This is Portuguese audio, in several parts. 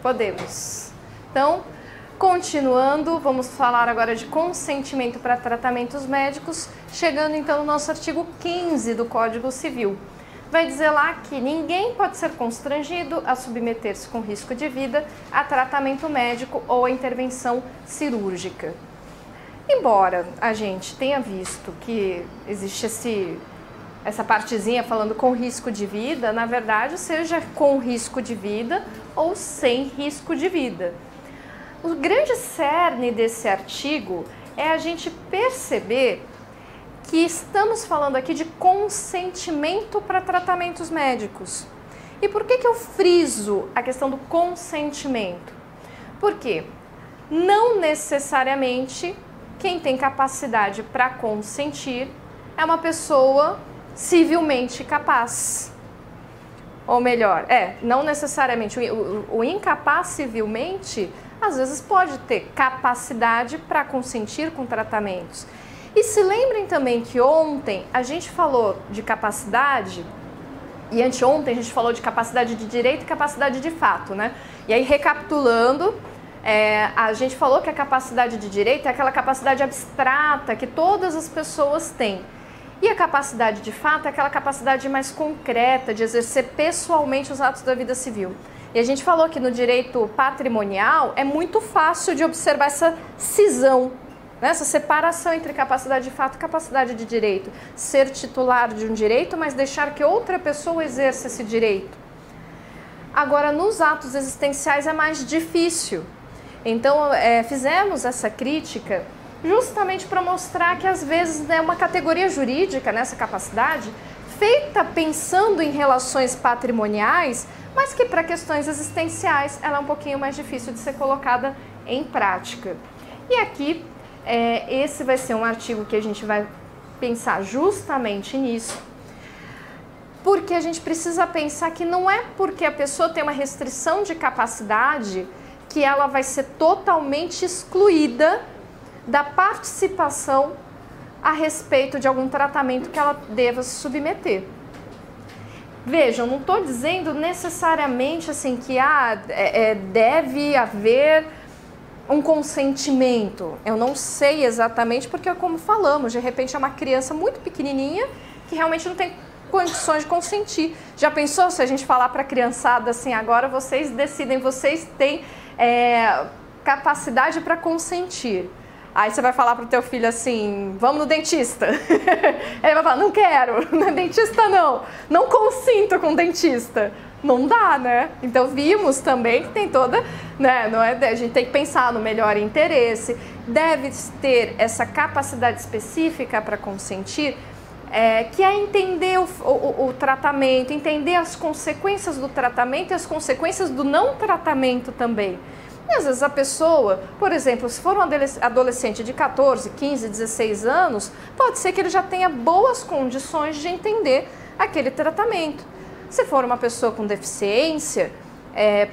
Podemos. Então, continuando, vamos falar agora de consentimento para tratamentos médicos, chegando então no nosso artigo 15 do Código Civil. Vai dizer lá que ninguém pode ser constrangido a submeter-se com risco de vida a tratamento médico ou a intervenção cirúrgica. Embora a gente tenha visto que existe essa partezinha falando com risco de vida, na verdade, seja com risco de vida ou sem risco de vida. O grande cerne desse artigo é a gente perceber que estamos falando aqui de consentimento para tratamentos médicos. E por que eu friso a questão do consentimento? Porque não necessariamente quem tem capacidade para consentir é uma pessoa civilmente capaz. Ou melhor, não necessariamente. O incapaz civilmente, às vezes, pode ter capacidade para consentir com tratamentos. E se lembrem também que ontem a gente falou de capacidade, e anteontem a gente falou de capacidade de direito e capacidade de fato, né? E aí, recapitulando, a gente falou que a capacidade de direito é aquela capacidade abstrata que todas as pessoas têm. E a capacidade de fato é aquela capacidade mais concreta de exercer pessoalmente os atos da vida civil. E a gente falou que no direito patrimonial é muito fácil de observar essa cisão, né? Essa separação entre capacidade de fato e capacidade de direito. Ser titular de um direito, mas deixar que outra pessoa exerça esse direito. Agora, nos atos existenciais é mais difícil. Então, fizemos essa crítica justamente para mostrar que às vezes é uma categoria jurídica nessa capacidade feita pensando em relações patrimoniais, mas que para questões existenciais ela é um pouquinho mais difícil de ser colocada em prática. E aqui, esse vai ser um artigo que a gente vai pensar justamente nisso, porque a gente precisa pensar que não é porque a pessoa tem uma restrição de capacidade que ela vai ser totalmente excluída da participação a respeito de algum tratamento que ela deva se submeter. Vejam, não estou dizendo necessariamente assim que deve haver um consentimento. Eu não sei exatamente porque, como falamos, de repente é uma criança muito pequenininha que realmente não tem condições de consentir. Já pensou se a gente falar para a criançada assim, agora vocês decidem, vocês têm capacidade para consentir. Aí você vai falar pro teu filho assim, vamos no dentista. Ele vai falar, não quero, não é dentista não consinto com dentista. Não dá, né? Então vimos também que tem toda, né? A gente tem que pensar no melhor interesse, deve ter essa capacidade específica para consentir, que é entender o tratamento, entender as consequências do tratamento e as consequências do não tratamento também. E às vezes a pessoa, por exemplo, se for um adolescente de 14, 15, 16 anos, pode ser que ele já tenha boas condições de entender aquele tratamento. Se for uma pessoa com deficiência,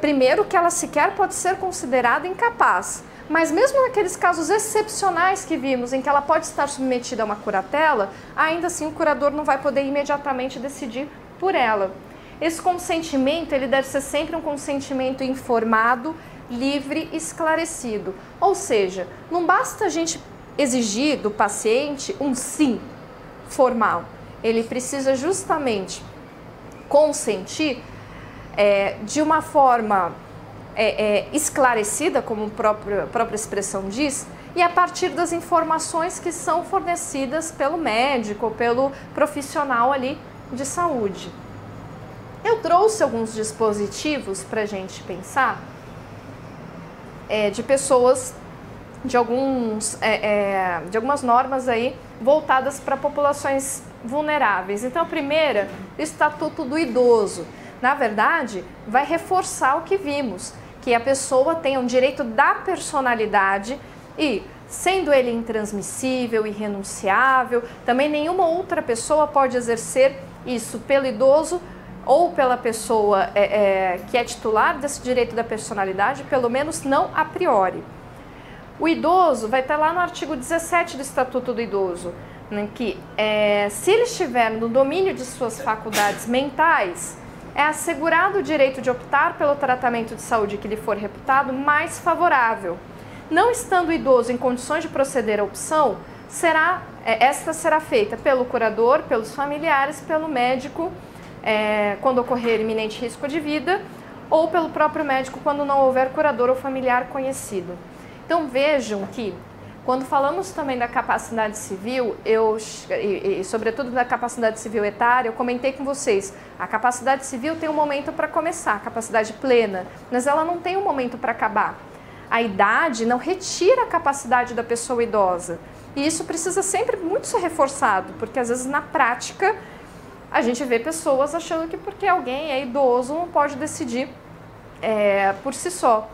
primeiro que ela sequer pode ser considerada incapaz. Mas mesmo naqueles casos excepcionais que vimos, em que ela pode estar submetida a uma curatela, ainda assim o curador não vai poder imediatamente decidir por ela. Esse consentimento, ele deve ser sempre um consentimento informado, livre e esclarecido. Ou seja, não basta a gente exigir do paciente um sim formal. Ele precisa justamente consentir de uma forma esclarecida, como a própria expressão diz, e a partir das informações que são fornecidas pelo médico ou pelo profissional ali de saúde. Eu trouxe alguns dispositivos para a gente pensar de pessoas, de algumas normas aí voltadas para populações vulneráveis. Então, a primeira, o Estatuto do Idoso. Na verdade, vai reforçar o que vimos, que a pessoa tenha um direito da personalidade e, sendo ele intransmissível, irrenunciável, também nenhuma outra pessoa pode exercer isso pelo idoso ou pela pessoa que é titular desse direito da personalidade, pelo menos não a priori. O idoso vai estar lá no artigo 17 do Estatuto do Idoso, né, que se ele estiver no domínio de suas faculdades mentais, é assegurado o direito de optar pelo tratamento de saúde que lhe for reputado mais favorável. Não estando o idoso em condições de proceder à opção, esta será feita pelo curador, pelos familiares, pelo médico, quando ocorrer iminente risco de vida, ou pelo próprio médico quando não houver curador ou familiar conhecido. Então vejam que, quando falamos também da capacidade civil, e sobretudo da capacidade civil etária, eu comentei com vocês, a capacidade civil tem um momento para começar, a capacidade plena, mas ela não tem um momento para acabar. A idade não retira a capacidade da pessoa idosa. E isso precisa sempre muito ser reforçado, porque às vezes na prática a gente vê pessoas achando que porque alguém é idoso não pode decidir por si só.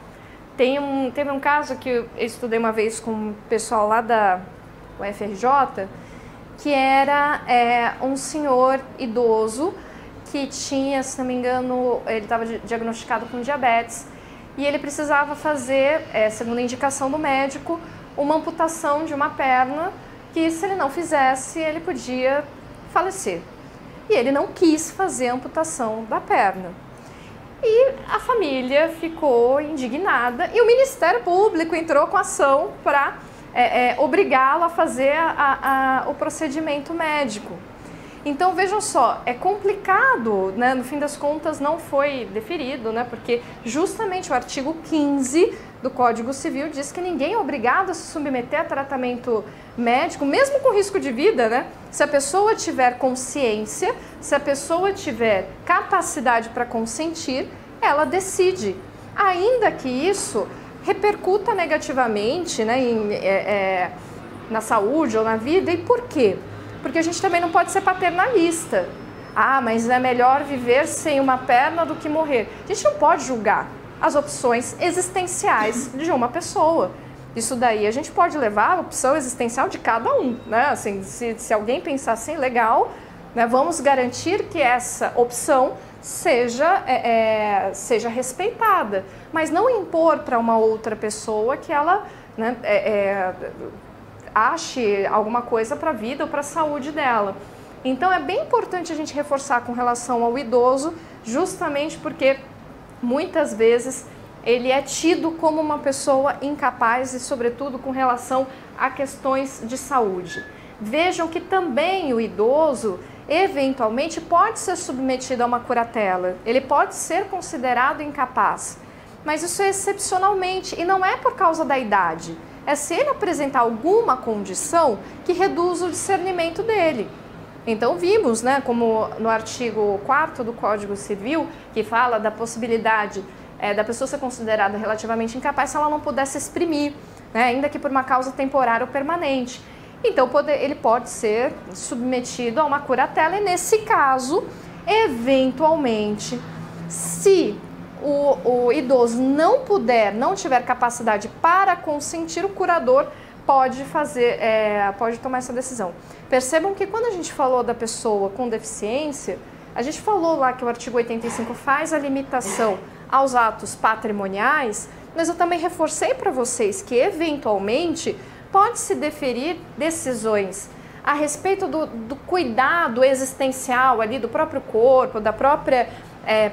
Teve um caso que eu estudei uma vez com o pessoal lá da UFRJ, que era um senhor idoso que tinha, se não me engano, ele estava diagnosticado com diabetes e ele precisava fazer, segundo a indicação do médico, uma amputação de uma perna que, se ele não fizesse, ele podia falecer. E ele não quis fazer a amputação da perna. E a família ficou indignada e o Ministério Público entrou com ação para obrigá-lo a fazer o procedimento médico. Então vejam só, é complicado, né? No fim das contas não foi deferido, né? Porque justamente o artigo 15 do Código Civil diz que ninguém é obrigado a se submeter a tratamento médico, mesmo com risco de vida, né? Se a pessoa tiver consciência, se a pessoa tiver capacidade para consentir, ela decide. Ainda que isso repercuta negativamente, né, na saúde ou na vida. E por quê? Porque a gente também não pode ser paternalista. Ah, mas é melhor viver sem uma perna do que morrer. A gente não pode julgar as opções existenciais de uma pessoa. Isso daí a gente pode levar a opção existencial de cada um, né? Assim, se alguém pensar assim, legal, né? Vamos garantir que essa opção seja respeitada, mas não impor para uma outra pessoa que ela, né, ache alguma coisa para a vida ou para a saúde dela. Então é bem importante a gente reforçar com relação ao idoso, justamente porque muitas vezes ele é tido como uma pessoa incapaz e, sobretudo, com relação a questões de saúde. Vejam que também o idoso, eventualmente, pode ser submetido a uma curatela, ele pode ser considerado incapaz, mas isso é excepcionalmente e não é por causa da idade, é se ele apresentar alguma condição que reduz o discernimento dele. Então vimos, né, como no artigo 4º do Código Civil, que fala da possibilidade da pessoa ser considerada relativamente incapaz se ela não pudesse exprimir, né, ainda que por uma causa temporária ou permanente. Então ele pode ser submetido a uma curatela e, nesse caso, eventualmente, se o idoso não tiver capacidade para consentir, o curador pode tomar essa decisão. Percebam que quando a gente falou da pessoa com deficiência, a gente falou lá que o artigo 85 faz a limitação aos atos patrimoniais, mas eu também reforcei para vocês que, eventualmente, pode-se deferir decisões a respeito do cuidado existencial ali do próprio corpo, da própria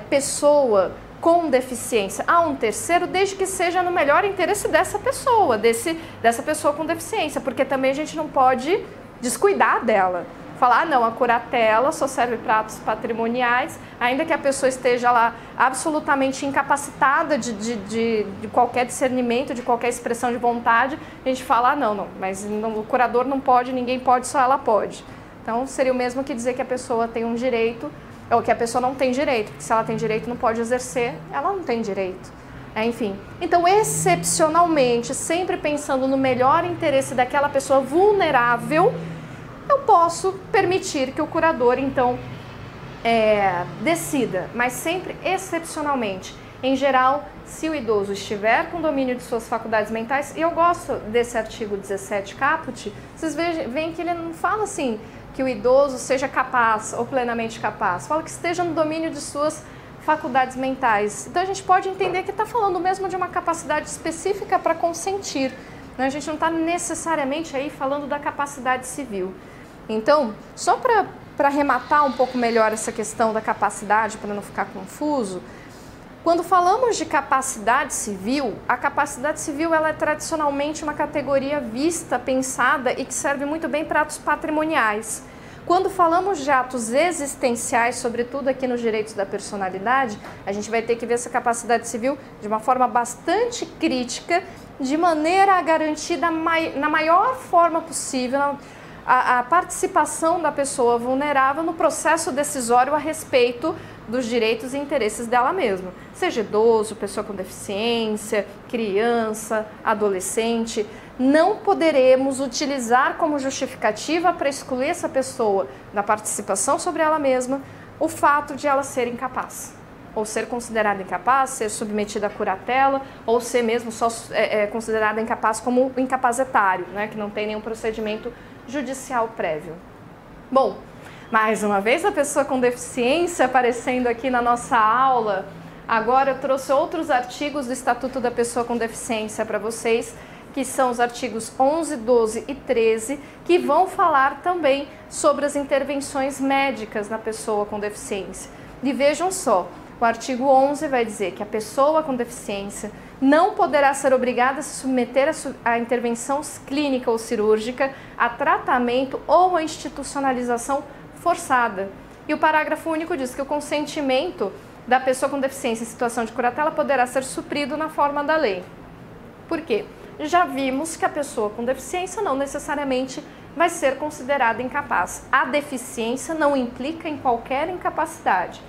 pessoa com deficiência a um terceiro, desde que seja no melhor interesse dessa pessoa, dessa pessoa com deficiência, porque também a gente não pode descuidar dela. Falar, não, a curatela só serve para atos patrimoniais, ainda que a pessoa esteja lá absolutamente incapacitada de qualquer discernimento, de qualquer expressão de vontade, a gente fala, não, mas o curador não pode, ninguém pode, só ela pode. Então seria o mesmo que dizer que a pessoa tem um direito, ou que a pessoa não tem direito, porque se ela tem direito e não pode exercer, ela não tem direito. Enfim, então excepcionalmente, sempre pensando no melhor interesse daquela pessoa vulnerável, eu posso permitir que o curador, então, decida, mas sempre excepcionalmente. Em geral, se o idoso estiver com domínio de suas faculdades mentais, e eu gosto desse artigo 17 caput, vocês veem que ele não fala assim, que o idoso seja capaz ou plenamente capaz, fala que esteja no domínio de suas faculdades mentais. Então a gente pode entender que está falando mesmo de uma capacidade específica para consentir, né? A gente não está necessariamente aí falando da capacidade civil. Então, só para para arrematar um pouco melhor essa questão da capacidade, para não ficar confuso, quando falamos de capacidade civil, a capacidade civil ela é tradicionalmente uma categoria vista, pensada e que serve muito bem para atos patrimoniais. Quando falamos de atos existenciais, sobretudo aqui nos direitos da personalidade, a gente vai ter que ver essa capacidade civil de uma forma bastante crítica, de maneira a garantir na maior forma possível a participação da pessoa vulnerável no processo decisório a respeito dos direitos e interesses dela mesma. Seja idoso, pessoa com deficiência, criança, adolescente, não poderemos utilizar como justificativa para excluir essa pessoa da participação sobre ela mesma o fato de ela ser incapaz, ou ser considerada incapaz, ser submetida à curatela, ou ser mesmo só considerada incapaz como incapacitário, né, que não tem nenhum procedimento judicial prévio. Bom, mais uma vez a pessoa com deficiência aparecendo aqui na nossa aula. Agora eu trouxe outros artigos do Estatuto da Pessoa com Deficiência para vocês, que são os artigos 11, 12 e 13, que vão falar também sobre as intervenções médicas na pessoa com deficiência. E vejam só, o artigo 11 vai dizer que a pessoa com deficiência não poderá ser obrigada a se submeter a intervenção clínica ou cirúrgica, a tratamento ou a institucionalização forçada. E o parágrafo único diz que o consentimento da pessoa com deficiência em situação de curatela poderá ser suprido na forma da lei. Por quê? Já vimos que a pessoa com deficiência não necessariamente vai ser considerada incapaz. A deficiência não implica em qualquer incapacidade.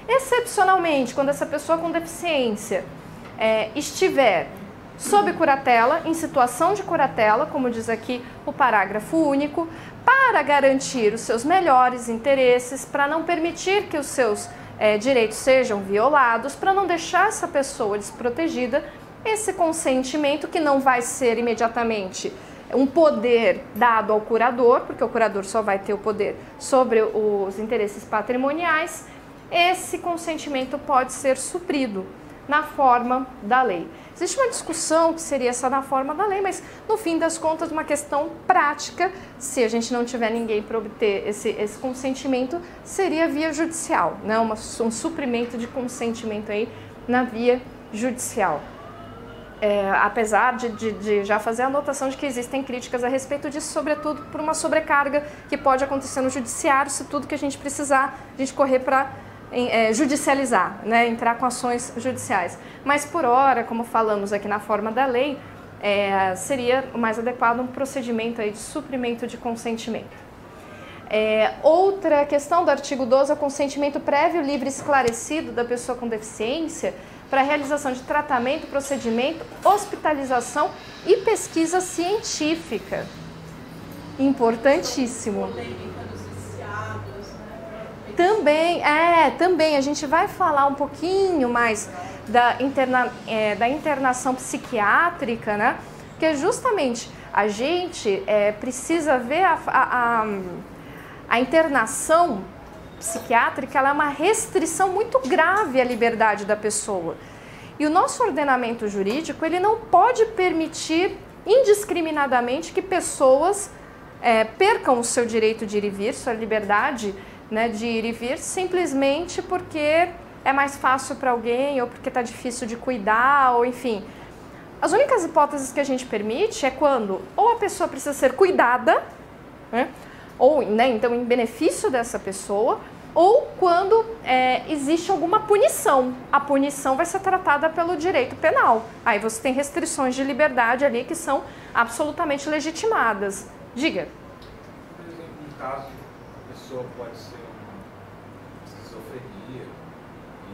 Excepcionalmente, quando essa pessoa com deficiência estiver sob curatela, em situação de curatela, como diz aqui o parágrafo único, para garantir os seus melhores interesses, para não permitir que os seus direitos sejam violados, para não deixar essa pessoa desprotegida, esse consentimento, que não vai ser imediatamente um poder dado ao curador, porque o curador só vai ter o poder sobre os interesses patrimoniais, esse consentimento pode ser suprido na forma da lei. Existe uma discussão que seria essa na forma da lei, mas no fim das contas uma questão prática, se a gente não tiver ninguém para obter esse consentimento, seria via judicial, né? Um suprimento de consentimento aí na via judicial. Apesar de já fazer a anotação de que existem críticas a respeito disso, sobretudo por uma sobrecarga que pode acontecer no judiciário, se tudo que a gente precisar, a gente correr para judicializar, né, entrar com ações judiciais. Mas por hora, como falamos aqui na forma da lei, seria o mais adequado um procedimento aí de suprimento de consentimento. Outra questão do artigo 12 é o consentimento prévio, livre e esclarecido da pessoa com deficiência para a realização de tratamento, procedimento, hospitalização e pesquisa científica. Importantíssimo. Também a gente vai falar um pouquinho mais da internação psiquiátrica, né? Porque justamente a gente precisa ver a internação psiquiátrica, ela é uma restrição muito grave à liberdade da pessoa. E o nosso ordenamento jurídico, ele não pode permitir indiscriminadamente que pessoas percam o seu direito de ir e vir, sua liberdade, né, de ir e vir, simplesmente porque é mais fácil para alguém ou porque está difícil de cuidar, ou enfim. As únicas hipóteses que a gente permite é quando ou a pessoa precisa ser cuidada, né, ou, né, então em benefício dessa pessoa, ou quando existe alguma punição. A punição vai ser tratada pelo direito penal. Aí você tem restrições de liberdade ali que são absolutamente legitimadas. Diga. Por exemplo, um caso, a pessoa pode ser uma esquizofrenia e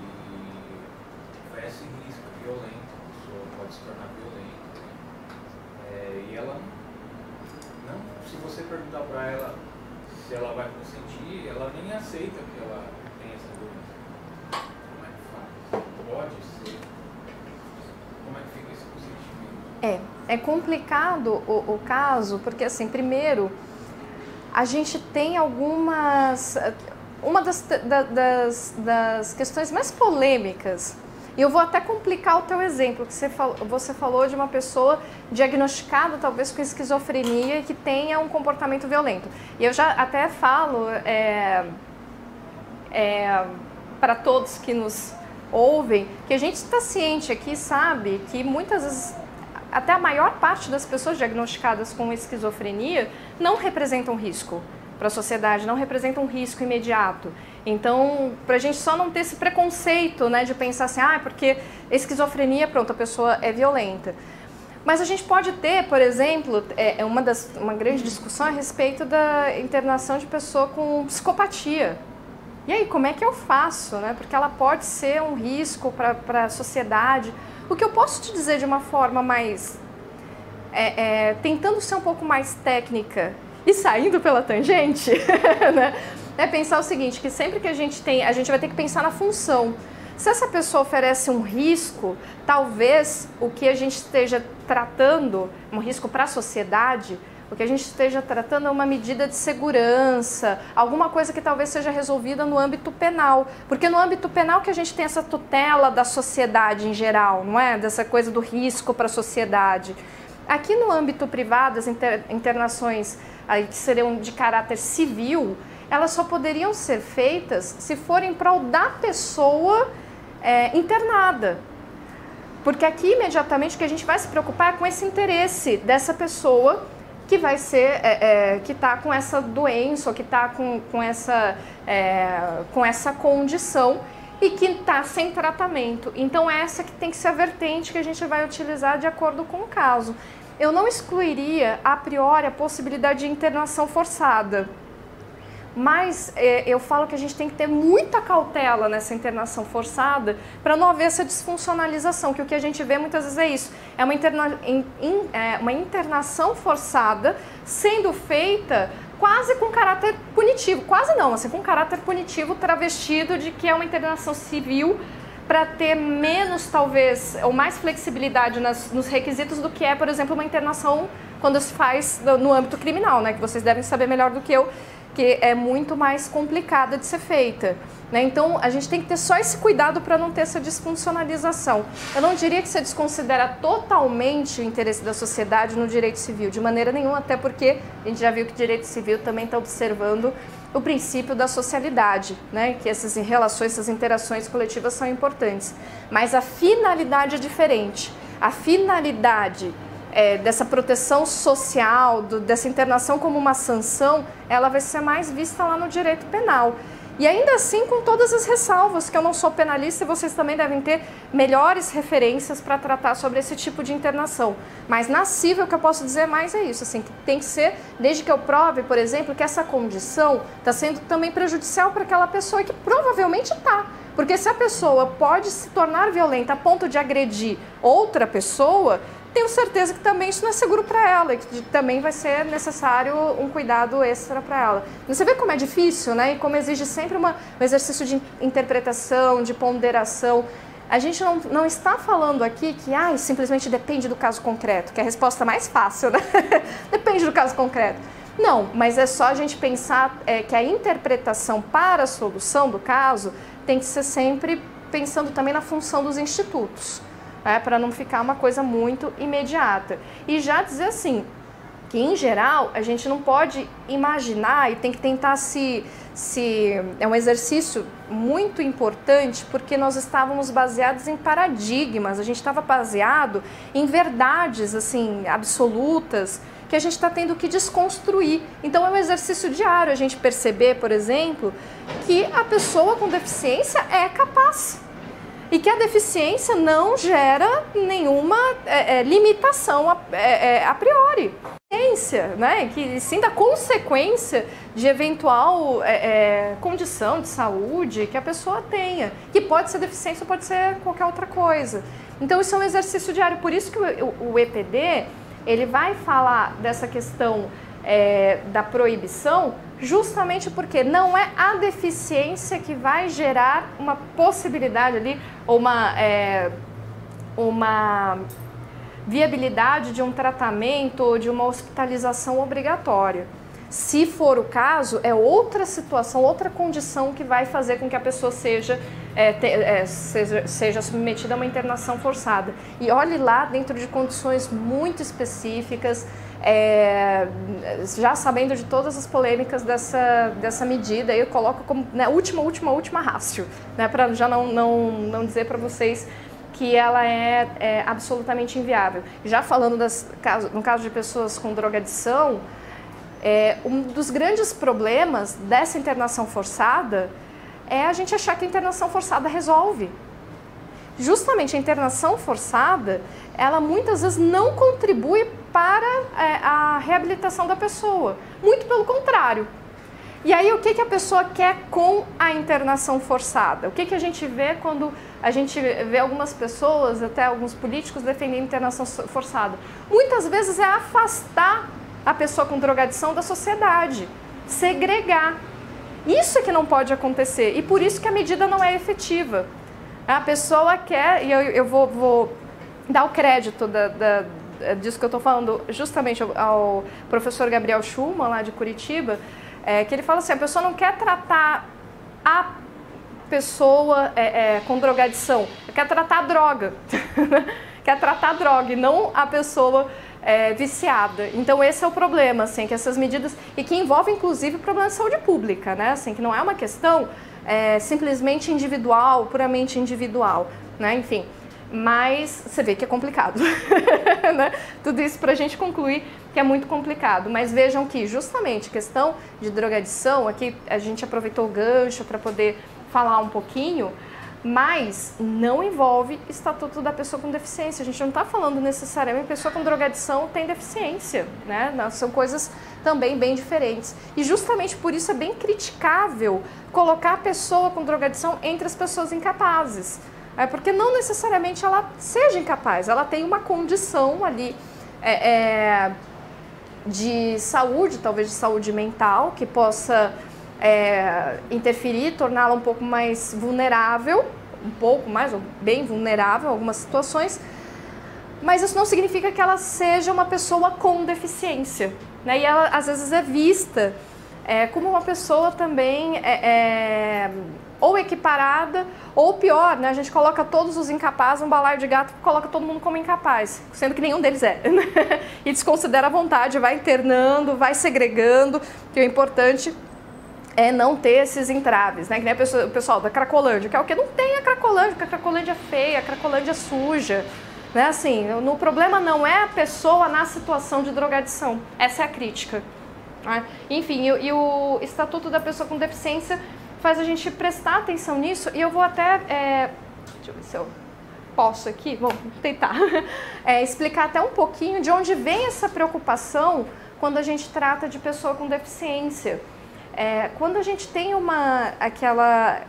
oferece risco violento, a pessoa pode se tornar violenta. E ela não, se você perguntar para ela se ela vai consentir, ela nem aceita que ela tenha essa doença. Como é que faz? Pode ser? Como é que fica esse consentimento? É complicado o caso, porque assim, primeiro, a gente tem algumas... Uma das questões mais polêmicas E eu vou até complicar o teu exemplo, que você falou de uma pessoa diagnosticada talvez com esquizofrenia e que tenha um comportamento violento. E eu já até falo para todos que nos ouvem, que a gente está ciente aqui, sabe, que muitas vezes até a maior parte das pessoas diagnosticadas com esquizofrenia não representam risco para a sociedade, não representam um risco imediato. Então, para a gente só não ter esse preconceito, né, de pensar assim, porque esquizofrenia, pronto, a pessoa é violenta. Mas a gente pode ter, por exemplo, uma grande discussão a respeito da internação de pessoa com psicopatia. E aí, como é que eu faço, né? Porque ela pode ser um risco para a sociedade. O que eu posso te dizer de uma forma mais... tentando ser um pouco mais técnica e saindo pela tangente, né? É pensar o seguinte, que sempre que a gente vai ter que pensar na função. Se essa pessoa oferece um risco, talvez o que a gente esteja tratando, um risco para a sociedade, o que a gente esteja tratando é uma medida de segurança, alguma coisa que talvez seja resolvida no âmbito penal. Porque no âmbito penal que a gente tem essa tutela da sociedade em geral, não é? Dessa coisa do risco para a sociedade. Aqui no âmbito privado, as internações aí que seriam de caráter civil, elas só poderiam ser feitas se forem em prol da pessoa internada. Porque aqui, imediatamente, o que a gente vai se preocupar é com esse interesse dessa pessoa que vai ser, que está com essa doença, ou que está com essa condição e que está sem tratamento. Então, essa que tem que ser a vertente que a gente vai utilizar de acordo com o caso. Eu não excluiria, a priori, a possibilidade de internação forçada. Mas eu falo que a gente tem que ter muita cautela nessa internação forçada para não haver essa disfuncionalização, que o que a gente vê muitas vezes é isso, é uma internação forçada sendo feita quase com caráter punitivo, quase não, assim, com caráter punitivo travestido de que é uma internação civil para ter menos, talvez, ou mais flexibilidade nos requisitos do que é, por exemplo, uma internação quando se faz no âmbito criminal, né, que vocês devem saber melhor do que eu, que é muito mais complicada de ser feita, né? Então, a gente tem que ter só esse cuidado para não ter essa disfuncionalização. Eu não diria que você desconsidera totalmente o interesse da sociedade no direito civil, de maneira nenhuma, até porque a gente já viu que o direito civil também está observando o princípio da socialidade, né? Que essas relações, essas interações coletivas são importantes. Mas a finalidade é diferente. A finalidade dessa proteção social, dessa internação como uma sanção, ela vai ser mais vista lá no direito penal. E ainda assim, com todas as ressalvas, que eu não sou penalista e vocês também devem ter melhores referências para tratar sobre esse tipo de internação. Mas na civil, o que eu posso dizer mais é isso, assim, que tem que ser, desde que eu prove, por exemplo, que essa condição está sendo também prejudicial para aquela pessoa, e que provavelmente está. Porque se a pessoa pode se tornar violenta a ponto de agredir outra pessoa, tenho certeza que também isso não é seguro para ela e que também vai ser necessário um cuidado extra para ela. Você vê como é difícil, né? E como exige sempre um exercício de interpretação, de ponderação. A gente não está falando aqui que simplesmente depende do caso concreto, que é a resposta mais fácil, né? Depende do caso concreto. Não, mas é só a gente pensar que a interpretação para a solução do caso tem que ser sempre pensando também na função dos institutos. Para não ficar uma coisa muito imediata. E já dizer assim, que em geral a gente não pode imaginar e tem que tentar é um exercício muito importante, porque nós estávamos baseados em paradigmas, a gente estava baseado em verdades assim absolutas que a gente está tendo que desconstruir. Então é um exercício diário a gente perceber, por exemplo, que a pessoa com deficiência é capaz. E que a deficiência não gera nenhuma limitação a priori. Né? Que sim da consequência de eventual condição de saúde que a pessoa tenha. Que pode ser deficiência ou pode ser qualquer outra coisa. Então isso é um exercício diário. Por isso que o EPD ele vai falar dessa questão da proibição, justamente porque não é a deficiência que vai gerar uma possibilidade ali, ou uma viabilidade de um tratamento ou de uma hospitalização obrigatória. Se for o caso, é outra situação, outra condição que vai fazer com que a pessoa seja seja submetida a uma internação forçada. E olhe lá dentro de condições muito específicas, já sabendo de todas as polêmicas dessa medida, eu coloco como, né, última rácio, né, para já não dizer para vocês que ela é absolutamente inviável. Já falando no caso de pessoas com drogadição, um dos grandes problemas dessa internação forçada é a gente achar que a internação forçada resolve. Justamente a internação forçada, ela muitas vezes não contribui para a reabilitação da pessoa. Muito pelo contrário. E aí o que a pessoa quer com a internação forçada? O que a gente vê quando a gente vê algumas pessoas, até alguns políticos defendendo internação forçada? Muitas vezes é afastar a pessoa com drogadição da sociedade, segregar. Isso é que não pode acontecer e por isso que a medida não é efetiva. A pessoa quer, e eu vou dar o crédito disso que eu estou falando justamente ao professor Gabriel Schumann, lá de Curitiba, que ele fala assim, a pessoa não quer tratar a pessoa com drogadição, quer tratar a droga, quer tratar a droga e não a pessoa viciada. Então esse é o problema, assim, que essas medidas, e que envolve inclusive problema de saúde pública, né, assim, que não é uma questão simplesmente individual, puramente individual, né, enfim, mas você vê que é complicado, né? Tudo isso para a gente concluir que é muito complicado, mas vejam que justamente questão de drogadição, aqui a gente aproveitou o gancho para poder falar um pouquinho, mas não envolve estatuto da pessoa com deficiência. A gente não está falando necessariamente pessoa com drogadição tem deficiência, né? São coisas também bem diferentes. E justamente por isso é bem criticável colocar a pessoa com drogadição entre as pessoas incapazes. Porque não necessariamente ela seja incapaz, ela tem uma condição ali de saúde, talvez de saúde mental, que possa interferir, torná-la um pouco mais vulnerável, um pouco mais, ou bem vulnerável em algumas situações, mas isso não significa que ela seja uma pessoa com deficiência, né? E ela às vezes é vista como uma pessoa também ou equiparada, ou pior, né? A gente coloca todos os incapazes, um balaio de gato, coloca todo mundo como incapaz, sendo que nenhum deles é. E desconsidera a vontade, vai internando, vai segregando, que o importante é não ter esses entraves, né? Que nem o pessoal da Cracolândia, que é o que não tem a Cracolândia, porque a Cracolândia é feia, a Cracolândia é suja, né? Assim, o problema não é a pessoa na situação de drogadição, essa é a crítica, né? Enfim, e o Estatuto da Pessoa com Deficiência faz a gente prestar atenção nisso, e eu vou até, deixa eu ver se eu posso aqui, vou tentar, explicar até um pouquinho de onde vem essa preocupação quando a gente trata de pessoa com deficiência. Quando a gente tem aquela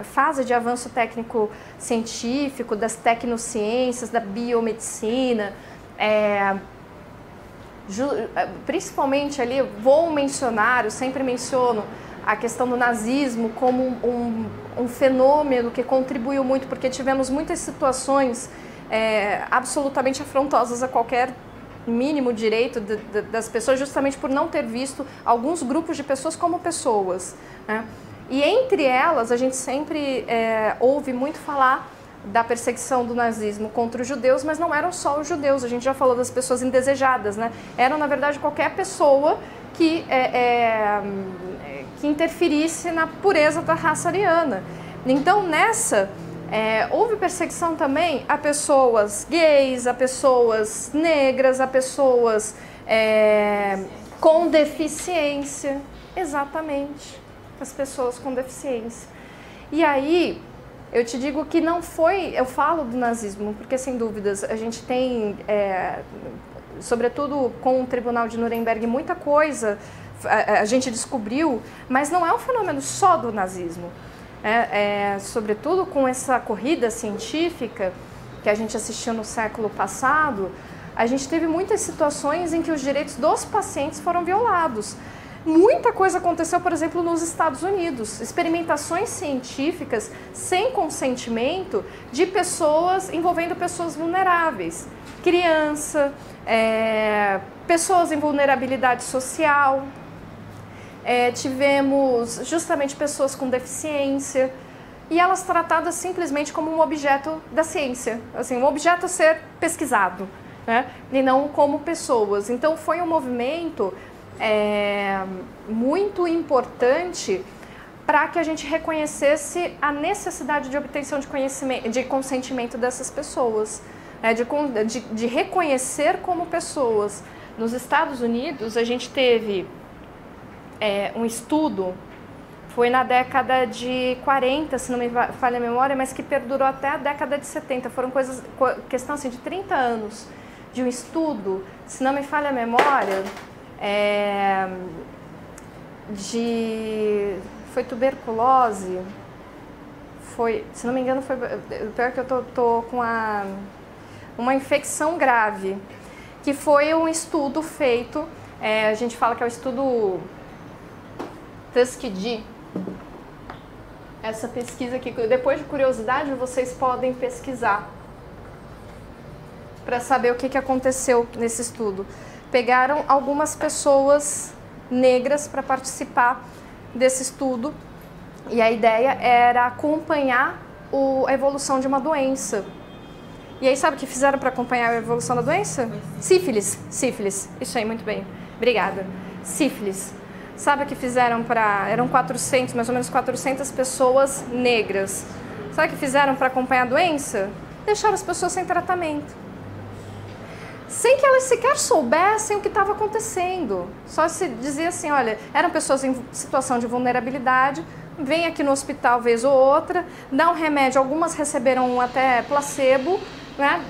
fase de avanço técnico-científico, das tecnociências, da biomedicina, principalmente ali, eu sempre menciono a questão do nazismo como um fenômeno que contribuiu muito, porque tivemos muitas situações absolutamente afrontosas a qualquer mínimo direito das pessoas, justamente por não ter visto alguns grupos de pessoas como pessoas, né? E entre elas, a gente sempre ouve muito falar da perseguição do nazismo contra os judeus, mas não eram só os judeus, a gente já falou das pessoas indesejadas, né? Eram, na verdade, qualquer pessoa que interferisse na pureza da raça ariana. Então, houve perseguição também a pessoas gays, a pessoas negras, a pessoas com deficiência. Exatamente, as pessoas com deficiência. E aí, eu te digo que não foi, eu falo do nazismo, porque sem dúvidas a gente tem, sobretudo com o Tribunal de Nuremberg, muita coisa a gente descobriu, mas não é um fenômeno só do nazismo. Sobretudo com essa corrida científica que a gente assistiu no século passado, a gente teve muitas situações em que os direitos dos pacientes foram violados. Muita coisa aconteceu, por exemplo, nos Estados Unidos, experimentações científicas sem consentimento de pessoas, envolvendo pessoas vulneráveis, criança, pessoas em vulnerabilidade social. Tivemos justamente pessoas com deficiência, e elas tratadas simplesmente como um objeto da ciência, assim, um objeto a ser pesquisado, né? E não como pessoas. Então foi um movimento muito importante para que a gente reconhecesse a necessidade de obtenção de conhecimento, de consentimento dessas pessoas, né? de reconhecer como pessoas. Nos Estados Unidos, a gente teve um estudo, foi na década de 40, se não me falha a memória, mas que perdurou até a década de 70. Foram questão assim, de 30 anos de um estudo, se não me falha a memória, foi tuberculose, se não me engano, pior que eu tô com uma infecção grave, que foi um estudo feito, a gente fala que é o estudo Tuskegee. Essa pesquisa aqui, depois de curiosidade, vocês podem pesquisar para saber o que aconteceu nesse estudo. Pegaram algumas pessoas negras para participar desse estudo e a ideia era acompanhar a evolução de uma doença. E aí sabe o que fizeram para acompanhar a evolução da doença? Sífilis. Isso aí, muito bem. Obrigada. Sífilis. Sabe o que fizeram eram 400, mais ou menos 400 pessoas negras. Sabe o que fizeram para acompanhar a doença? Deixaram as pessoas sem tratamento. Sem que elas sequer soubessem o que estava acontecendo. Só se dizia assim, olha, eram pessoas em situação de vulnerabilidade, vem aqui no hospital vez ou outra, dá um remédio, algumas receberam até placebo, né?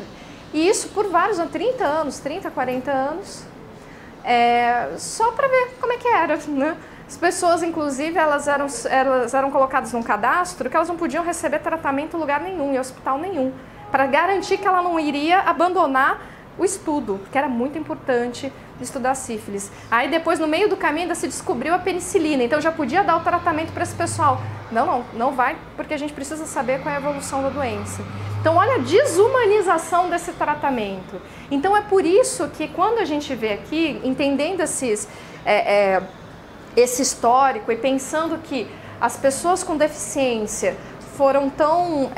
E isso por vários anos, 30, 40 anos, só para ver como é que era, né? As pessoas, inclusive, elas eram colocadas num cadastro que elas não podiam receber tratamento em lugar nenhum, em hospital nenhum, para garantir que ela não iria abandonar o estudo, que era muito importante estudar sífilis. Aí depois, no meio do caminho, ainda se descobriu a penicilina, então já podia dar o tratamento para esse pessoal. Não vai, porque a gente precisa saber qual é a evolução da doença. Então, olha a desumanização desse tratamento. Então, é por isso que quando a gente vê aqui, entendendo esse histórico e pensando que as pessoas com deficiência foram tão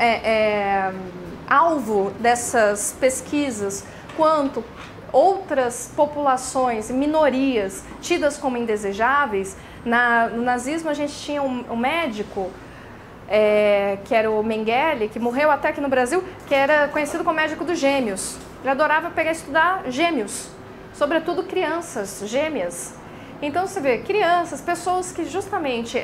alvo dessas pesquisas, quanto outras populações, minorias, tidas como indesejáveis. No nazismo a gente tinha um médico, que era o Mengele, que morreu até aqui no Brasil, que era conhecido como médico dos gêmeos. Ele adorava pegar e estudar gêmeos, sobretudo crianças gêmeas. Então você vê, crianças, pessoas que justamente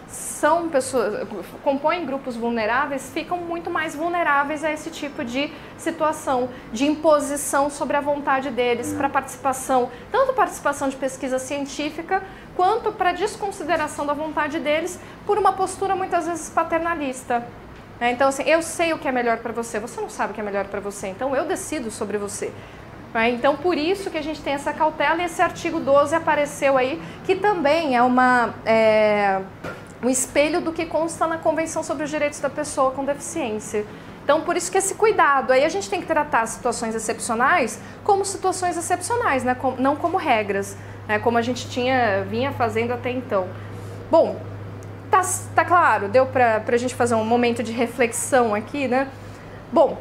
são pessoas, compõem grupos vulneráveis, ficam muito mais vulneráveis a esse tipo de situação, de imposição sobre a vontade deles para participação, tanto participação de pesquisa científica, quanto para desconsideração da vontade deles por uma postura muitas vezes paternalista. Então, assim, eu sei o que é melhor para você, você não sabe o que é melhor para você, então eu decido sobre você. Então, por isso que a gente tem essa cautela, e esse artigo 12 apareceu aí, que também é um espelho do que consta na Convenção sobre os Direitos da Pessoa com Deficiência. Então, por isso que esse cuidado. Aí a gente tem que tratar situações excepcionais como situações excepcionais, né? Não como regras, né? Como a gente vinha fazendo até então. Bom, tá claro, deu pra gente fazer um momento de reflexão aqui, né? Bom,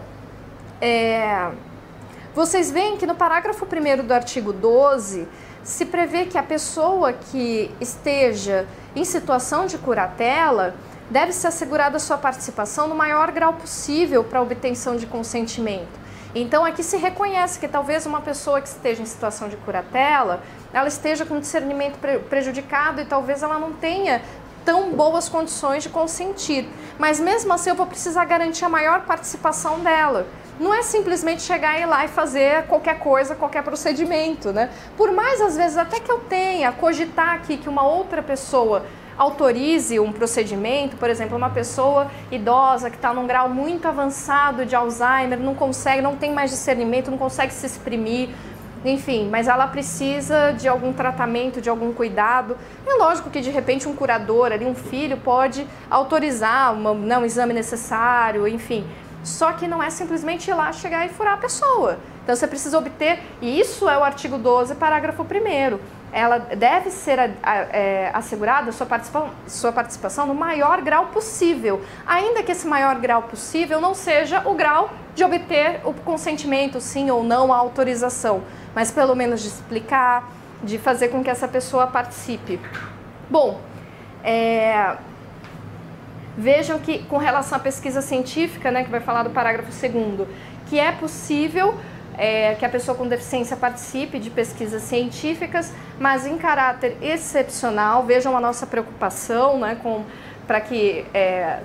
vocês veem que no parágrafo 1º do artigo 12, se prevê que a pessoa que esteja em situação de curatela deve ser assegurada a sua participação no maior grau possível para a obtenção de consentimento. Então aqui se reconhece que talvez uma pessoa que esteja em situação de curatela, ela esteja com discernimento prejudicado e talvez ela não tenha tão boas condições de consentir. Mas mesmo assim eu vou precisar garantir a maior participação dela. Não é simplesmente chegar e ir lá e fazer qualquer coisa, qualquer procedimento, né? Por mais, às vezes, até que eu tenha, cogitar aqui que uma outra pessoa autorize um procedimento, por exemplo, uma pessoa idosa que está num grau muito avançado de Alzheimer, não tem mais discernimento, não consegue se exprimir, enfim, mas ela precisa de algum tratamento, de algum cuidado. É lógico que, de repente, um curador, ali, um filho, pode autorizar um exame necessário, enfim. Só que não é simplesmente ir lá, chegar e furar a pessoa. Então você precisa obter, e isso é o artigo 12, parágrafo 1º. ela deve ser assegurada sua participação no maior grau possível, ainda que esse maior grau possível não seja o grau de obter o consentimento, sim ou não, a autorização, mas pelo menos de explicar, de fazer com que essa pessoa participe. Bom, vejam que com relação à pesquisa científica, né, que vai falar do parágrafo 2º, que é possível que a pessoa com deficiência participe de pesquisas científicas, mas em caráter excepcional. Vejam a nossa preocupação, né, para que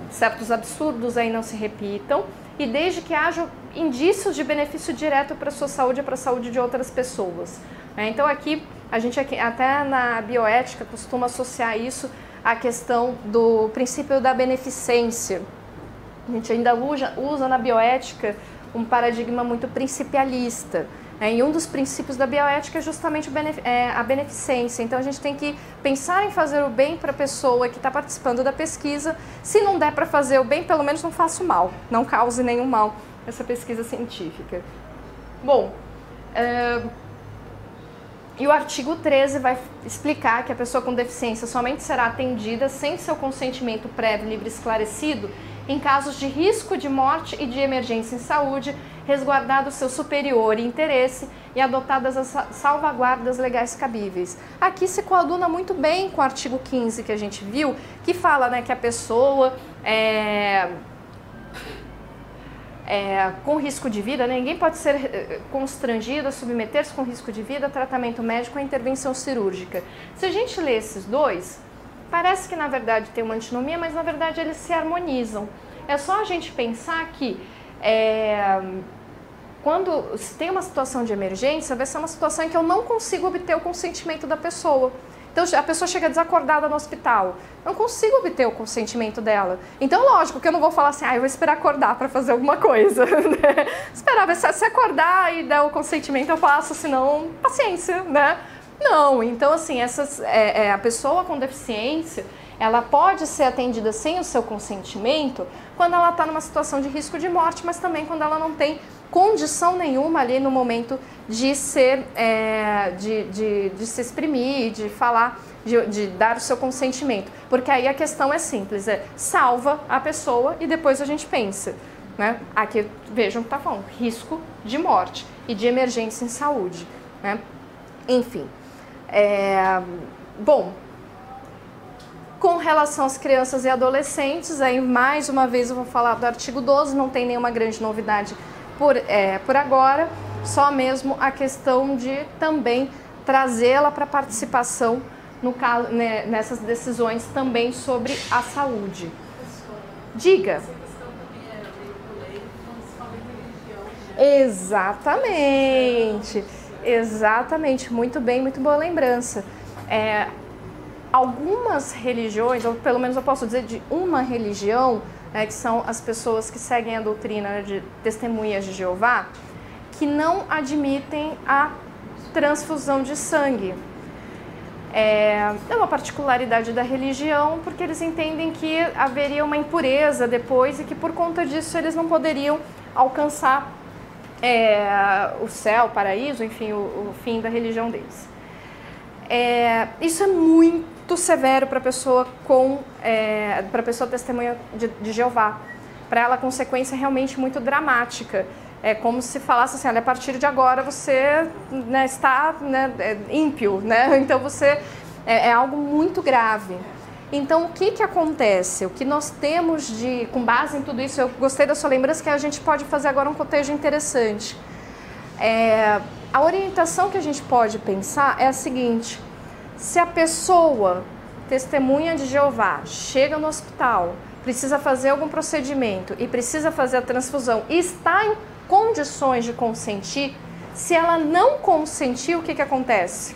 certos absurdos aí não se repitam, e desde que haja indícios de benefício direto para a sua saúde e para a saúde de outras pessoas. Então aqui, a gente até na bioética costuma associar isso à questão do princípio da beneficência. A gente ainda usa na bioética um paradigma muito principialista. E um dos princípios da bioética é justamente a beneficência. Então a gente tem que pensar em fazer o bem para a pessoa que está participando da pesquisa. Se não der para fazer o bem, pelo menos não faça o mal, não cause nenhum mal essa pesquisa científica. Bom, e o artigo 13 vai explicar que a pessoa com deficiência somente será atendida sem seu consentimento prévio, livre e esclarecido em casos de risco de morte e de emergência em saúde, resguardado seu superior interesse e adotadas as salvaguardas legais cabíveis. Aqui se coaduna muito bem com o artigo 15 que a gente viu, que fala, né, que a pessoa com risco de vida, né, ninguém pode ser constrangido a submeter-se com risco de vida a tratamento médico ou intervenção cirúrgica. Se a gente lê esses dois, parece que na verdade tem uma antinomia, mas na verdade eles se harmonizam. É só a gente pensar que quando se tem uma situação de emergência, vai ser uma situação em que eu não consigo obter o consentimento da pessoa. Então a pessoa chega desacordada no hospital, não consigo obter o consentimento dela. Então lógico que eu não vou falar assim, eu vou esperar acordar para fazer alguma coisa. Né? Esperar, se acordar e der o consentimento eu faço, senão paciência, né? Não, então assim, a pessoa com deficiência, ela pode ser atendida sem o seu consentimento quando ela está numa situação de risco de morte, mas também quando ela não tem condição nenhuma ali no momento de ser, de se exprimir, de falar, de dar o seu consentimento. Porque aí a questão é simples, salva a pessoa e depois a gente pensa. Né? Aqui vejam que está falando, risco de morte e de emergência em saúde. Né? Enfim. Bom, com relação às crianças e adolescentes, aí mais uma vez eu vou falar do artigo 12, não tem nenhuma grande novidade por agora, só mesmo a questão de também trazê-la para participação nessas decisões também sobre a saúde. Diga. Exatamente, muito bem, muito boa lembrança. Algumas religiões, ou pelo menos eu posso dizer de uma religião, que são as pessoas que seguem a doutrina de testemunhas de Jeová, que não admitem a transfusão de sangue. É uma particularidade da religião, porque eles entendem que haveria uma impureza depois e que por conta disso eles não poderiam alcançar o céu, o paraíso, enfim, o fim da religião deles. Isso é muito severo para a pessoa testemunha de Jeová. Para ela a consequência é realmente muito dramática. É como se falasse assim, olha, a partir de agora você, né, está, né, ímpio, né? Então você é algo muito grave. Então o que acontece? O que nós temos com base em tudo isso, eu gostei da sua lembrança que a gente pode fazer agora um cotejo interessante. A orientação que a gente pode pensar é a seguinte: se a pessoa, testemunha de Jeová, chega no hospital, precisa fazer algum procedimento e precisa fazer a transfusão e está em condições de consentir, se ela não consentir, o que acontece?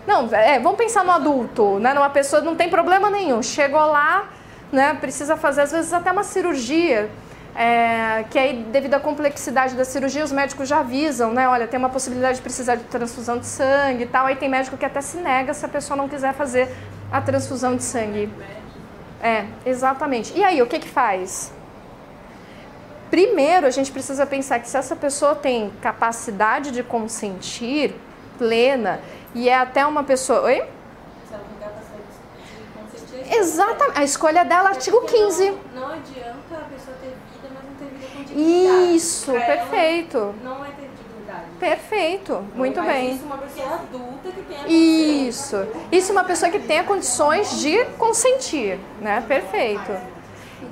Não, vamos pensar no adulto, né? Numa pessoa não tem problema nenhum, chegou lá, né? Precisa fazer às vezes até uma cirurgia, que aí devido à complexidade da cirurgia os médicos já avisam, né? Olha, tem uma possibilidade de precisar de transfusão de sangue e tal, aí tem médico que até se nega se a pessoa não quiser fazer a transfusão de sangue. Exatamente. E aí, o que faz? Primeiro, a gente precisa pensar que se essa pessoa tem capacidade de consentir plena e é até uma pessoa... Oi? Exatamente, a escolha dela, artigo 15. Não adianta a pessoa ter vida, mas não ter vida com dignidade. Isso, perfeito. Não é ter dignidade. Perfeito, muito Mas bem. isso é uma pessoa adulta que tem a Isso é uma pessoa que tenha condições de consentir, né? Perfeito.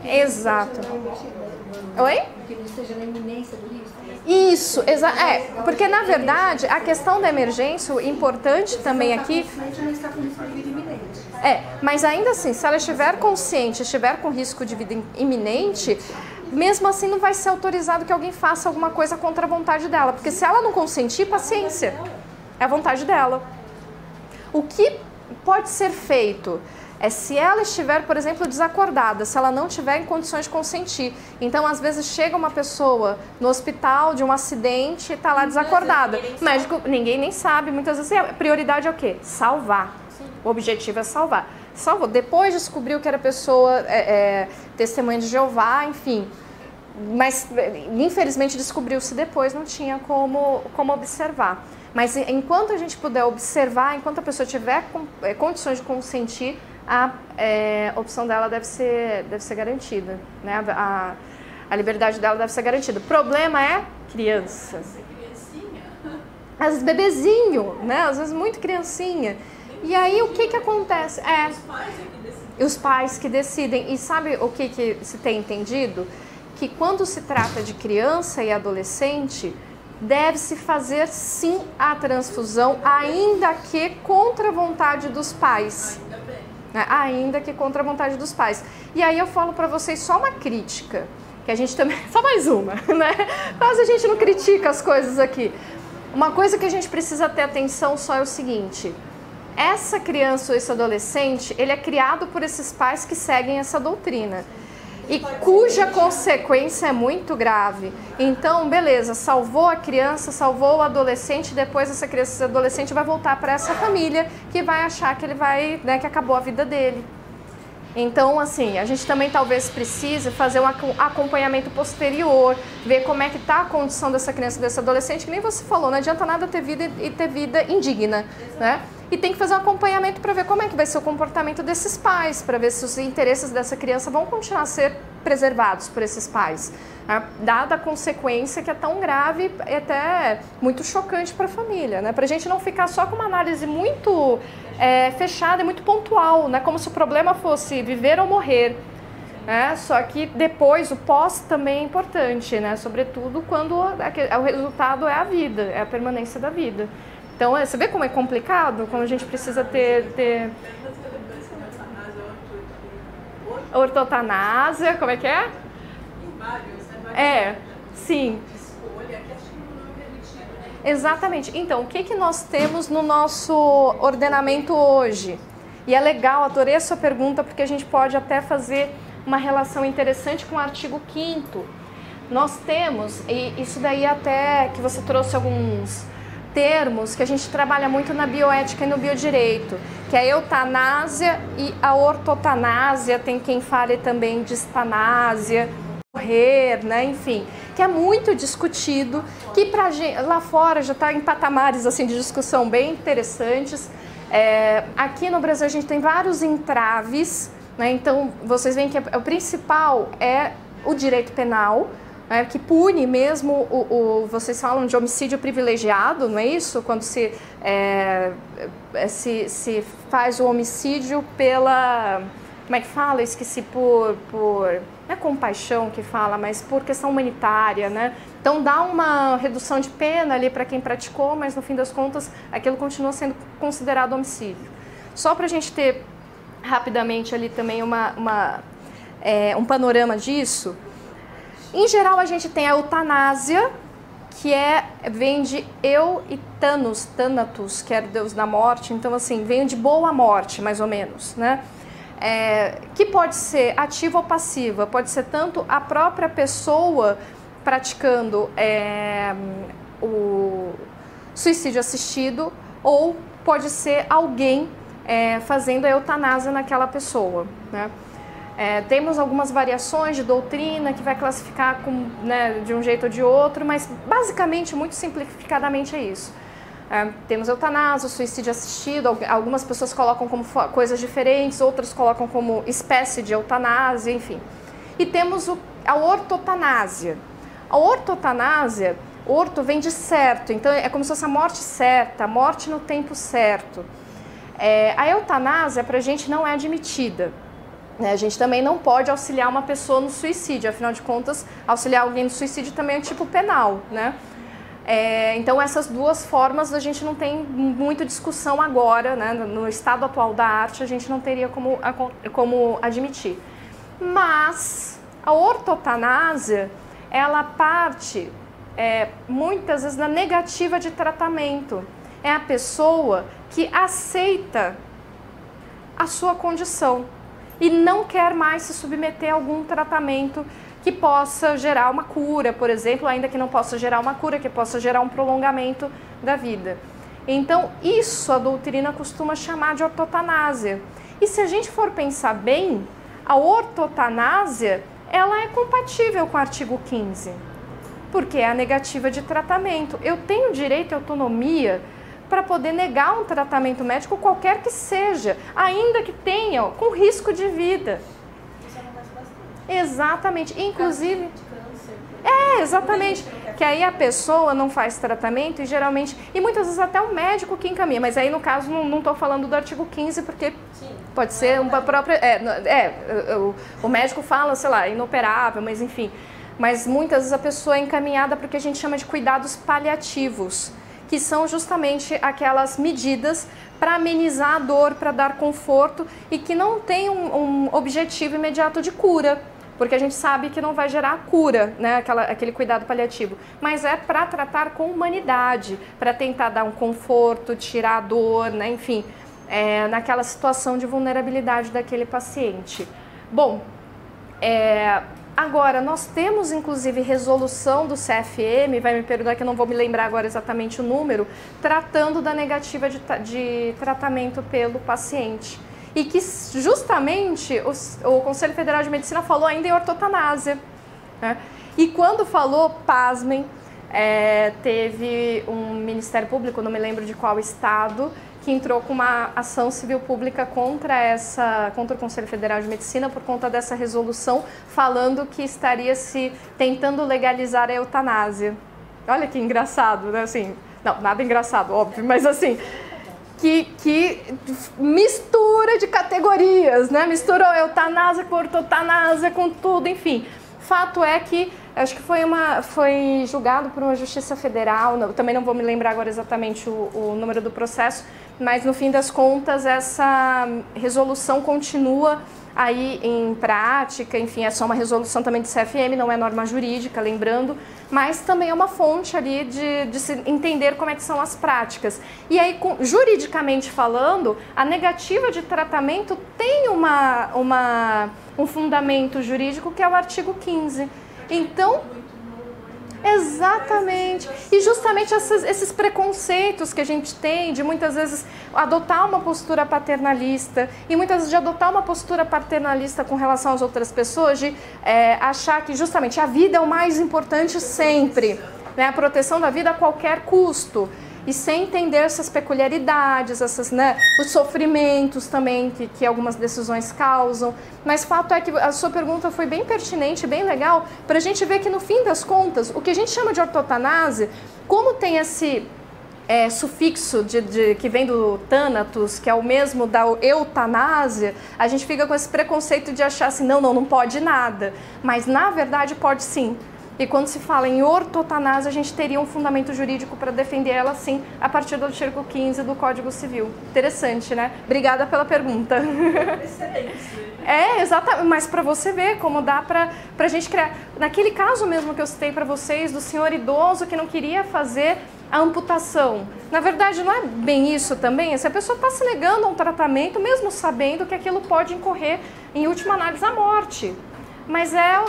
Exato. Oi? Que não esteja na iminência do risco. Isso, porque na verdade a questão da emergência, o importante também aqui... Não está com risco de vida iminente. Mas ainda assim, se ela estiver consciente, estiver com risco de vida iminente, mesmo assim não vai ser autorizado que alguém faça alguma coisa contra a vontade dela, porque se ela não consentir, paciência, é a vontade dela. O que pode ser feito é se ela estiver, por exemplo, desacordada, se ela não tiver em condições de consentir. Então, às vezes, chega uma pessoa no hospital de um acidente e está lá desacordada. O médico, ninguém nem sabe, muitas vezes a prioridade é o quê? Salvar. O objetivo é salvar. Salvou. Depois descobriu que era pessoa testemunha de Jeová, enfim. Mas, infelizmente, descobriu-se depois, não tinha como observar. Mas, enquanto a gente puder observar, enquanto a pessoa tiver condições de consentir, a opção dela deve ser garantida, né? A liberdade dela deve ser garantida. O problema é criança. Às vezes bebezinho, né? Às vezes muito criancinha. E aí o que acontece? Os pais que decidem. E sabe o que se tem entendido? Que quando se trata de criança e adolescente, deve-se fazer sim a transfusão, ainda que contra a vontade dos pais. Ainda que contra a vontade dos pais. E aí eu falo para vocês só uma crítica, que a gente também... Só mais uma, né? Quase a gente não critica as coisas aqui. Uma coisa que a gente precisa ter atenção só é o seguinte: essa criança ou esse adolescente, ele é criado por esses pais que seguem essa doutrina. E cuja consequência é muito grave. Então, beleza, salvou a criança, salvou o adolescente, depois essa criança, esse adolescente vai voltar para essa família que vai achar que ele vai, né, que acabou a vida dele. Então, assim, a gente também talvez precise fazer um acompanhamento posterior, ver como é que está a condição dessa criança, desse adolescente, que nem você falou, não adianta nada ter vida e ter vida indigna, né? E tem que fazer um acompanhamento para ver como é que vai ser o comportamento desses pais, para ver se os interesses dessa criança vão continuar a ser preservados por esses pais, né? Dada a consequência que é tão grave e até muito chocante para a família, né? Para a gente não ficar só com uma análise muito fechada e muito pontual, né? Como se o problema fosse viver ou morrer. Só que depois o pós também é importante, né? Sobretudo quando o resultado é a vida, é a permanência da vida. Então, você vê como é complicado, como a gente precisa ter... Ortotanásia, como é que é? Sim. Exatamente. Então, o que nós temos no nosso ordenamento hoje? E é legal, adorei a sua pergunta, porque a gente pode até fazer uma relação interessante com o artigo 5º. Nós temos, e isso daí até que você trouxe alguns termos que a gente trabalha muito na bioética e no biodireito, que é a eutanásia e a ortotanásia, tem quem fale também de estanásia, morrer, né? Enfim, que é muito discutido, que pra gente, lá fora já está em patamares assim, de discussão bem interessantes. Aqui no Brasil a gente tem vários entraves, né? Então vocês veem que o principal é o direito penal, que pune mesmo, vocês falam de homicídio privilegiado, não é isso? Quando se faz o homicídio pela, como é que fala? Esqueci, por não é compaixão que fala, mas por questão humanitária, né? Então dá uma redução de pena ali para quem praticou, mas no fim das contas aquilo continua sendo considerado homicídio. Só para a gente ter rapidamente ali também um panorama disso. Em geral, a gente tem a eutanásia, que vem de eu e Thanatos, que era o deus da morte. Então, assim, vem de boa morte, mais ou menos, né? Que pode ser ativa ou passiva. Pode ser tanto a própria pessoa praticando o suicídio assistido, ou pode ser alguém fazendo a eutanásia naquela pessoa, né? Temos algumas variações de doutrina que vai classificar de um jeito ou de outro, mas basicamente, muito simplificadamente é isso. Temos eutanásia, suicídio assistido, algumas pessoas colocam como coisas diferentes, outras colocam como espécie de eutanásia, enfim. E temos a ortotanásia. A ortotanásia, orto vem de certo, então é como se fosse a morte certa, a morte no tempo certo. A eutanásia para a gente não é admitida. A gente também não pode auxiliar uma pessoa no suicídio, afinal de contas, auxiliar alguém no suicídio também é tipo penal, né? Então essas duas formas a gente não tem muita discussão agora, né? No estado atual da arte a gente não teria como admitir. Mas a ortotanásia, ela parte muitas vezes na negativa de tratamento. É a pessoa que aceita a sua condição e não quer mais se submeter a algum tratamento que possa gerar uma cura, por exemplo, ainda que não possa gerar uma cura, que possa gerar um prolongamento da vida. Então, isso a doutrina costuma chamar de ortotanásia. E se a gente for pensar bem, a ortotanásia, ela é compatível com o artigo 15, porque é a negativa de tratamento. Eu tenho direito à autonomia para poder negar um tratamento médico qualquer que seja, ainda que tenha com risco de vida. Exatamente, inclusive, exatamente, que aí a pessoa não faz tratamento e geralmente, e muitas vezes até o médico que encaminha, mas aí no caso não estou falando do artigo 15 porque pode ser uma própria, o médico fala, sei lá, inoperável, mas enfim, mas muitas vezes a pessoa é encaminhada para o que a gente chama de cuidados paliativos, que são justamente aquelas medidas para amenizar a dor, para dar conforto e que não tem um objetivo imediato de cura, porque a gente sabe que não vai gerar cura, né, aquele cuidado paliativo, mas é para tratar com humanidade, para tentar dar um conforto, tirar a dor, né, enfim, naquela situação de vulnerabilidade daquele paciente. Bom, agora, nós temos inclusive resolução do CFM, vai me perdoar que eu não vou me lembrar agora exatamente o número, tratando da negativa de tratamento pelo paciente. E que justamente o Conselho Federal de Medicina falou ainda em ortotanásia, né? E quando falou, pasmem, teve um Ministério Público, não me lembro de qual estado, que entrou com uma ação civil pública contra o Conselho Federal de Medicina por conta dessa resolução, falando que estaria se tentando legalizar a eutanásia. Olha que engraçado, né? Assim, não, nada engraçado, óbvio, mas assim, que mistura de categorias, né? Mistura a eutanásia com a ortotanásia, com tudo, enfim. Fato é que, acho que foi julgado por uma justiça federal, também não vou me lembrar agora exatamente o número do processo, mas no fim das contas essa resolução continua aí em prática, enfim, é só uma resolução também de CFM, não é norma jurídica, lembrando, mas também é uma fonte ali de se entender como é que são as práticas. E aí, juridicamente falando, a negativa de tratamento tem um fundamento jurídico que é o artigo 15. Então, exatamente. E justamente esses preconceitos que a gente tem de muitas vezes adotar uma postura paternalista e muitas vezes de adotar uma postura paternalista com relação às outras pessoas, de achar que justamente a vida é o mais importante sempre, né? A proteção da vida a qualquer custo. E sem entender essas peculiaridades, os sofrimentos também que algumas decisões causam. Mas fato é que a sua pergunta foi bem pertinente, bem legal, para a gente ver que no fim das contas, o que a gente chama de ortotanásia, como tem esse sufixo que vem do thanatos, que é o mesmo da eutanásia, a gente fica com esse preconceito de achar assim, não pode nada. Mas na verdade pode sim. E quando se fala em ortotanásia, a gente teria um fundamento jurídico para defender ela, sim, a partir do artigo 15 do Código Civil. Interessante, né? Obrigada pela pergunta. Excelente. Exatamente, mas para você ver como dá para a gente criar... Naquele caso mesmo que eu citei para vocês, do senhor idoso que não queria fazer a amputação. Na verdade, não é bem isso também? Se a pessoa está se negando a um tratamento, mesmo sabendo que aquilo pode incorrer, em última análise, à morte. Mas é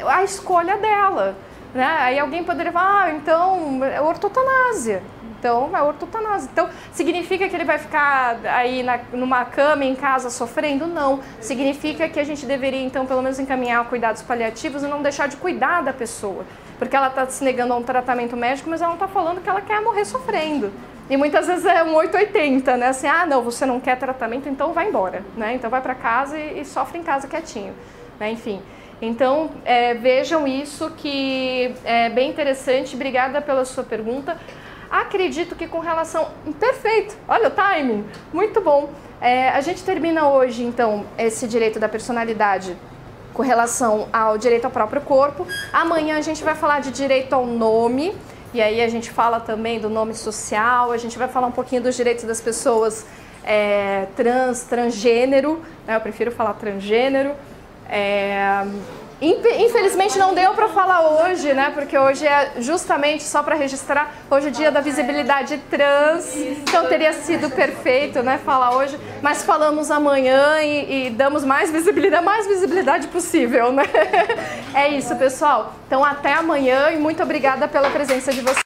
a escolha dela, né? Aí alguém poderia falar, então é ortotanásia. Então é ortotanásia. Então significa que ele vai ficar aí numa cama em casa sofrendo? Não. Significa que a gente deveria então pelo menos encaminhar cuidados paliativos e não deixar de cuidar da pessoa. Porque ela está se negando a um tratamento médico, mas ela não está falando que ela quer morrer sofrendo. E muitas vezes é um 880, né? Assim, ah, não, você não quer tratamento, então vai embora, né? Então vai para casa e sofre em casa quietinho, né? Enfim. Então, vejam isso, que é bem interessante. Obrigada pela sua pergunta. Acredito que com relação... Perfeito! Olha o timing! Muito bom! A gente termina hoje, então, esse direito da personalidade com relação ao direito ao próprio corpo. Amanhã a gente vai falar de direito ao nome. E aí a gente fala também do nome social, a gente vai falar um pouquinho dos direitos das pessoas transgênero, né? Eu prefiro falar transgênero. Infelizmente não deu para falar hoje, né? Porque hoje é justamente, só para registrar, hoje é o dia da visibilidade trans, então teria sido perfeito, né, falar hoje, mas falamos amanhã e damos mais visibilidade possível, né? É isso, pessoal. Então até amanhã e muito obrigada pela presença de vocês.